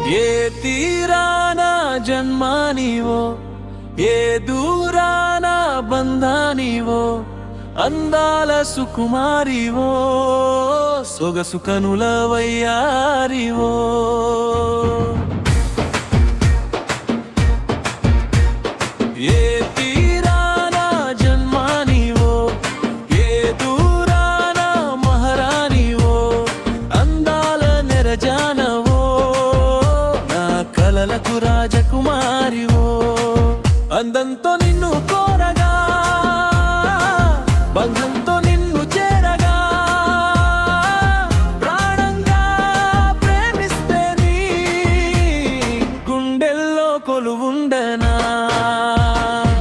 ఏ తీరాన జన్మానివో, ఏ దూరాన బంధానివో, అందాల సుకుమారివో, సొగసు కనుల వయ్యారివో. ఏ తీరాన జన్మానివో, ఏ దూరాన మహారాణివో, అందాల నెరజానవో, నా కలలకు రాజకుమారివో. అందంతో నిన్ను కోరగా, బంధంతో నిన్ను చేరగా, ప్రాణంగా ప్రేమిస్తే నీ గుండెల్లో కొలువుండనా.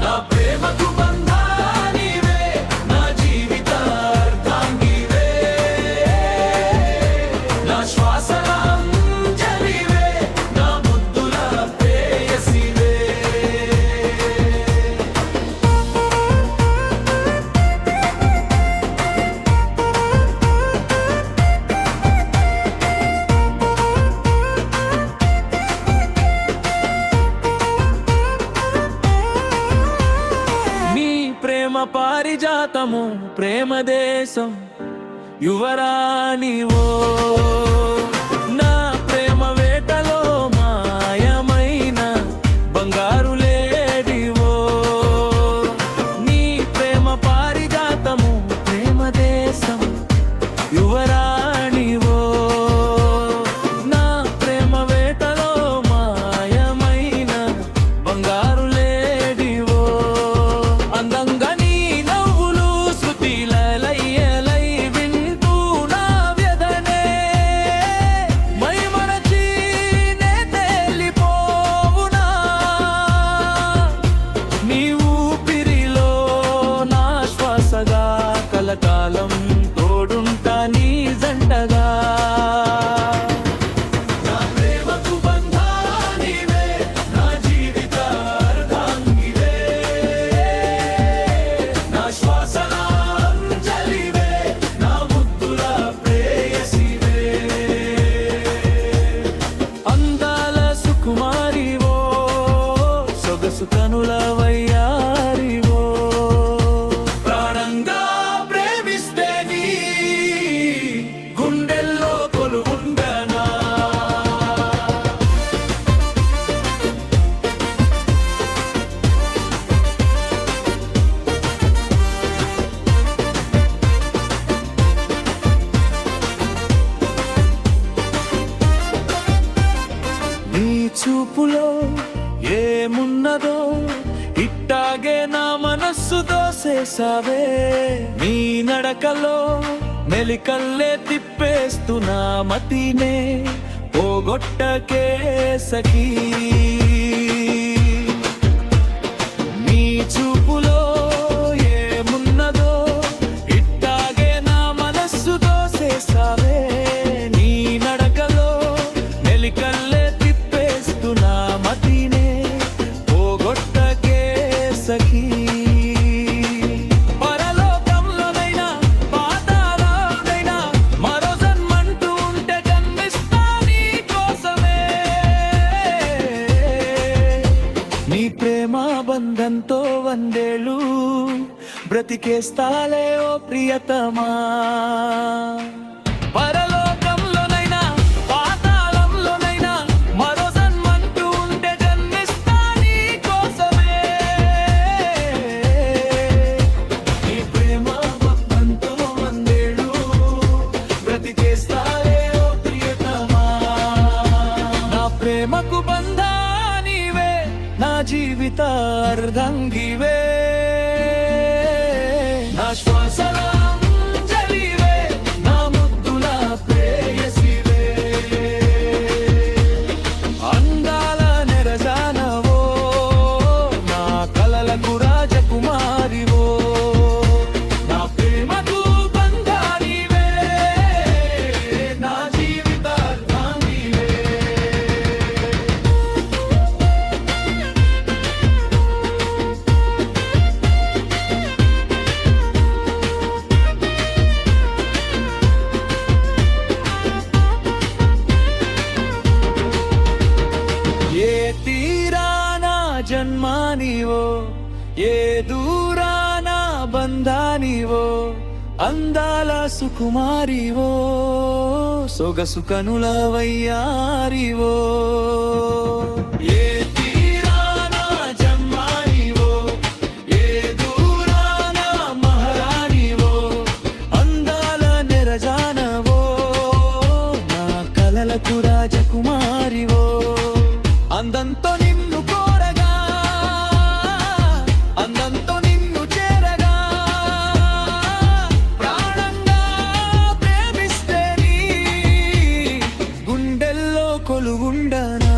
నా ప్రేమకు బంధానివే, నా జీవిత అర్ధాంగివే, నా శ్వాసల అంజలివే, నా ముద్దుల ప్రేయసివే. ప్రేమ పారిజాతము, ప్రేమ దేశం యువరాణివో, నా ప్రేమ వేటలో మాయమైన బంగారు లేడివో. నీ ప్రేమ పారిజాతము, ప్రేమ దేశం యువరాణివో, నా ప్రేమ వేటలో మాయమైన బంగారు లేడివో. అందంగా నీ నవ్వులు శృతిలలయ్యలై వింటూ నా వ్యధనే మైమరచి నే తేలిపోవునా. నీ ఊపిరిలో నా శ్వాసగా కలకాలం తోడుంటా నీ జంటగా. నా ప్రేమకు బంధానివే, నా జీవిత అర్ధాంగివే, నా శ్వాసల అంజలివే, నా ముద్దుల ప్రేయసివే. అందాల సుకుమారివో, సొగసు కనుల వయ్యారివో, ప్రాణంగా ప్రేమిస్తే నీ గుండెల్లో కొలువుండనా. నీ చూపులో ఏమున్నదో ఇట్టాగే నా మనస్సు దోసేసావే. నీ నడకలో మెలికల్లే తిప్పేస్తున్నా మతినే పోగొట్టకే సఖీ. నీ చూపులో ఏమున్నదో ఇట్టాగే నా మనస్సు దోసేసావే. నీ నడకలో మెలికల్లే తిప్పేస్తున్నా మతినే పోగొట్టకే సఖీ. పరలోకంలోనైనా పాతాళంలోనైనా మరో జన్మంటూ ఉంటే జన్మిస్తా నీ కోసమే. నీ ప్రేమ బంధంతో వందేళ్ళు బ్రతికేస్తాలే ఓ ప్రియతమా. పరలోకంలోనైనా పాతాళంలోనైనా మరో జన్మంటూ ఉంటే జన్మిస్తా నీ కోసమే. నీ ప్రేమ బంధంతో వందేళ్ళు బ్రతికేస్తాలే ఓ ప్రియతమా. నా ప్రేమకు బంధానివే, నా జీవిత అర్ధంగివే, నా శ్వాసల అంజలివే, నా ముద్దుల ప్రేయసివే. అందాల నెరజానవో, నా కలలకు రాజకుమారివో, నా ప్రేమకు బంధానివే, నా జీవిత అర్ధాంగివే. ఏ దూరాన బంధానివో అందాల సుకుమారివో సొగసు కనుల వయ్యారివో ఏ తీరాన జమ్మానివో ఏ దూరాన మహారాణివో అందాల నెరజానవో నా కలలకు రాజకుమారివో అందంతో నిన్ను కోరగా అందంతో నిన్ను చేరగా ప్రాణంగా ప్రేమిస్తే నీ గుండెల్లో కొలువుండనా